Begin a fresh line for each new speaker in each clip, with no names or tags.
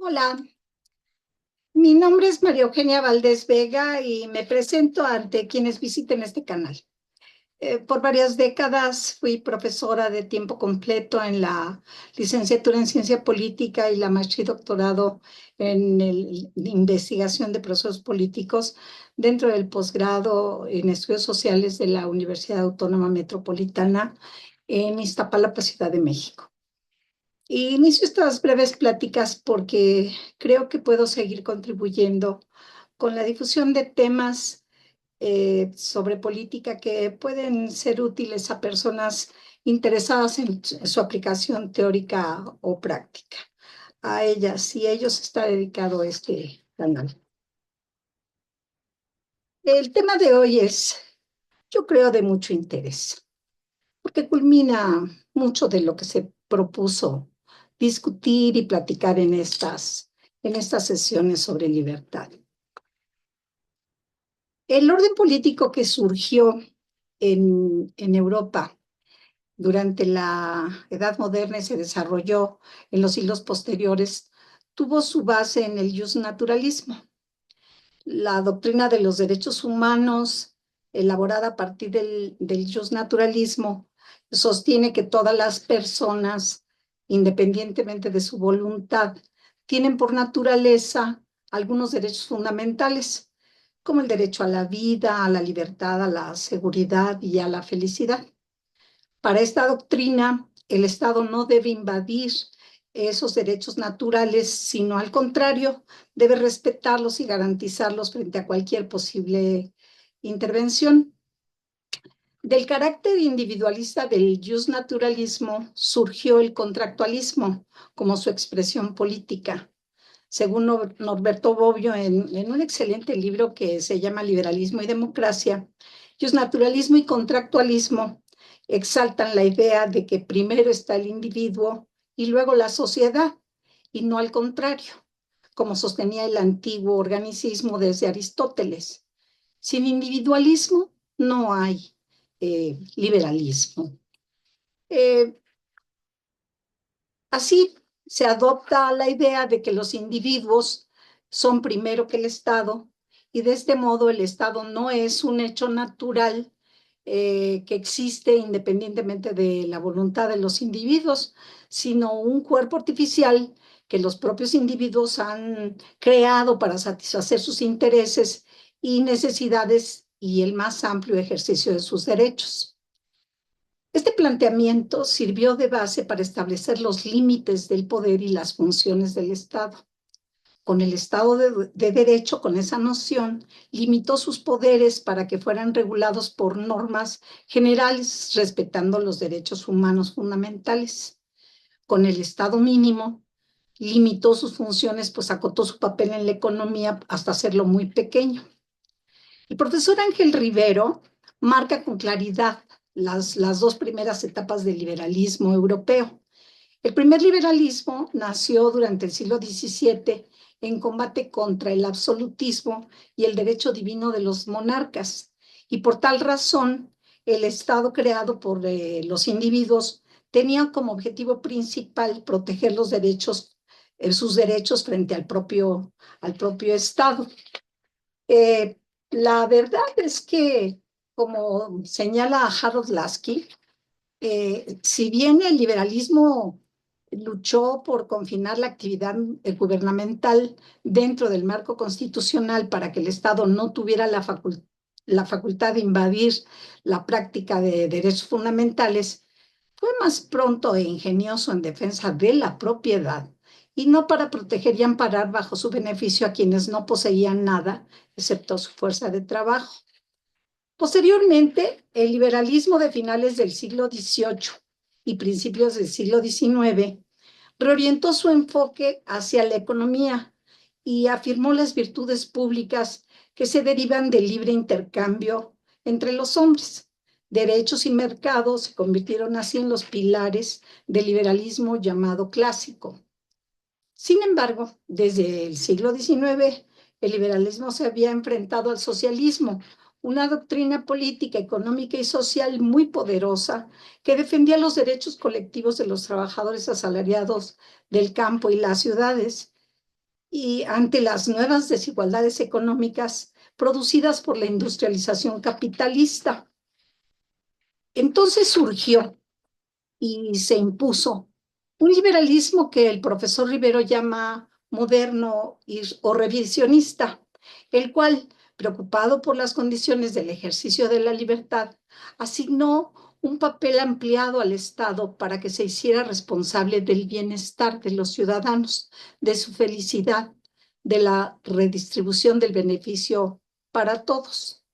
Hola, mi nombre es María Eugenia Valdés Vega y me presento ante quienes visiten este canal. Por varias décadas fui profesora de tiempo completo en la licenciatura en Ciencia Política y la maestría y doctorado en investigación de procesos políticos dentro del posgrado en estudios sociales de la Universidad Autónoma Metropolitana en Iztapalapa, Ciudad de México. Y inicio estas breves pláticas porque creo que puedo seguir contribuyendo con la difusión de temas sobre política que pueden ser útiles a personas interesadas en su aplicación teórica o práctica. A ellas y ellos está dedicado este canal. El tema de hoy es, yo creo, de mucho interés, porque culmina mucho de lo que se propuso discutir y platicar en estas sesiones sobre libertad. El orden político que surgió en Europa durante la Edad Moderna y se desarrolló en los siglos posteriores tuvo su base en el justnaturalismo, la doctrina de los derechos humanos elaborada a partir del justnaturalismo sostiene que todas las personas, independientemente de su voluntad, tienen por naturaleza algunos derechos fundamentales, como el derecho a la vida, a la libertad, a la seguridad y a la felicidad. Para esta doctrina, el Estado no debe invadir esos derechos naturales, sino al contrario, debe respetarlos y garantizarlos frente a cualquier posible intervención. Del carácter individualista del justnaturalismo surgió el contractualismo como su expresión política. Según Norberto Bobbio, en un excelente libro que se llama Liberalismo y Democracia, justnaturalismo y contractualismo exaltan la idea de que primero está el individuo y luego la sociedad, y no al contrario, como sostenía el antiguo organicismo desde Aristóteles. Sin individualismo no hay liberalismo. Eh, Así se adopta la idea de que los individuos son primero que el Estado y de este modo el Estado no es un hecho natural que existe independientemente de la voluntad de los individuos, sino un cuerpo artificial que los propios individuos han creado para satisfacer sus intereses y necesidades y el más amplio ejercicio de sus derechos. Este planteamiento sirvió de base para establecer los límites del poder y las funciones del Estado. Con el Estado de Derecho, con esa noción, limitó sus poderes para que fueran regulados por normas generales, respetando los derechos humanos fundamentales. Con el Estado mínimo, limitó sus funciones, pues acotó su papel en la economía hasta hacerlo muy pequeño. El profesor Ángel Rivero marca con claridad las dos primeras etapas del liberalismo europeo. El primer liberalismo nació durante el siglo XVII en combate contra el absolutismo y el derecho divino de los monarcas, y por tal razón el Estado creado por los individuos tenía como objetivo principal proteger los derechos, sus derechos frente al propio Estado. Eh, la verdad es que, como señala Harold Lasky, si bien el liberalismo luchó por confinar la actividad gubernamental dentro del marco constitucional para que el Estado no tuviera la facultad de invadir la práctica de derechos fundamentales, fue más pronto e ingenioso en defensa de la propiedad y no para proteger y amparar bajo su beneficio a quienes no poseían nada excepto su fuerza de trabajo. Posteriormente, el liberalismo de finales del siglo XVIII y principios del siglo XIX reorientó su enfoque hacia la economía y afirmó las virtudes públicas que se derivan del libre intercambio entre los hombres. Derechos y mercados se convirtieron así en los pilares del liberalismo llamado clásico. Sin embargo, desde el siglo XIX, el liberalismo se había enfrentado al socialismo, una doctrina política, económica y social muy poderosa que defendía los derechos colectivos de los trabajadores asalariados del campo y las ciudades. y ante las nuevas desigualdades económicas producidas por la industrialización capitalista. Entonces surgió y se impuso un liberalismo que el profesor Rivero llama moderno o revisionista, el cual, preocupado por las condiciones del ejercicio de la libertad, asignó un papel ampliado al Estado para que se hiciera responsable del bienestar de los ciudadanos, de su felicidad, de la redistribución del beneficio para todos.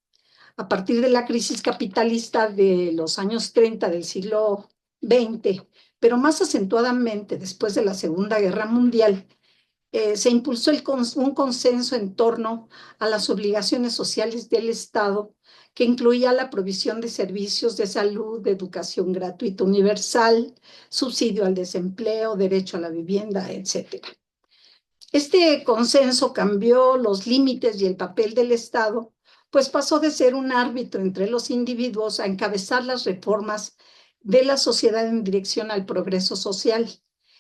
A partir de la crisis capitalista de los años 30 del siglo XX, pero más acentuadamente después de la Segunda Guerra Mundial, se impulsó un consenso en torno a las obligaciones sociales del Estado, que incluía la provisión de servicios de salud, de educación gratuita universal, subsidio al desempleo, derecho a la vivienda, etc. Este consenso cambió los límites y el papel del Estado, pues pasó de ser un árbitro entre los individuos a encabezar las reformas de la sociedad en dirección al progreso social.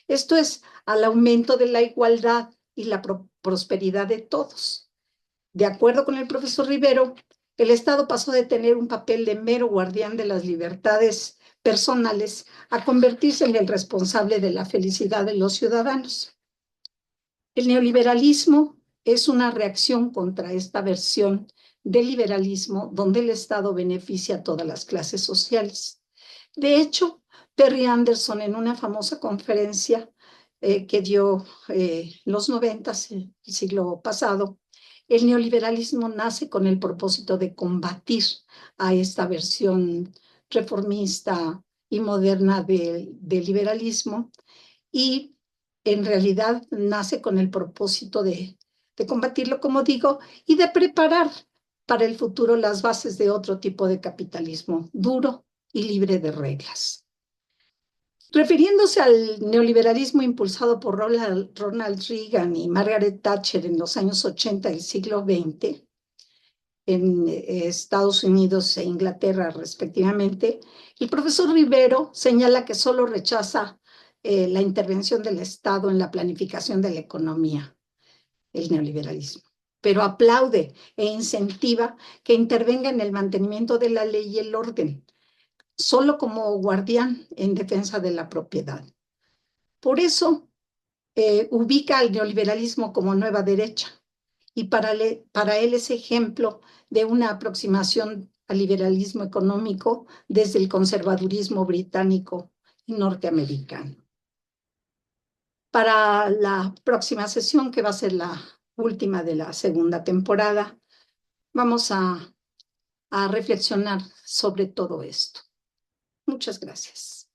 Esto es, al aumento de la igualdad y la prosperidad de todos. De acuerdo con el profesor Rivero, el Estado pasó de tener un papel de mero guardián de las libertades personales a convertirse en el responsable de la felicidad de los ciudadanos. El neoliberalismo es una reacción contra esta versión del liberalismo donde el Estado beneficia a todas las clases sociales. De hecho, Perry Anderson, en una famosa conferencia que dio los 90, el siglo pasado, el neoliberalismo nace con el propósito de combatir a esta versión reformista y moderna del liberalismo, y en realidad nace con el propósito de combatirlo, como digo, y de preparar para el futuro las bases de otro tipo de capitalismo duro y libre de reglas. Refiriéndose al neoliberalismo impulsado por Ronald Reagan y Margaret Thatcher en los años 80 del siglo XX, en Estados Unidos e Inglaterra respectivamente, el profesor Rivero señala que solo rechaza la intervención del Estado en la planificación de la economía, el neoliberalismo, pero aplaude e incentiva que intervenga en el mantenimiento de la ley y el orden, solo como guardián en defensa de la propiedad. Por eso ubica al neoliberalismo como nueva derecha, y para él es ejemplo de una aproximación al liberalismo económico desde el conservadurismo británico y norteamericano. Para la próxima sesión, que va a ser la última de la segunda temporada, vamos a reflexionar sobre todo esto. Muchas gracias.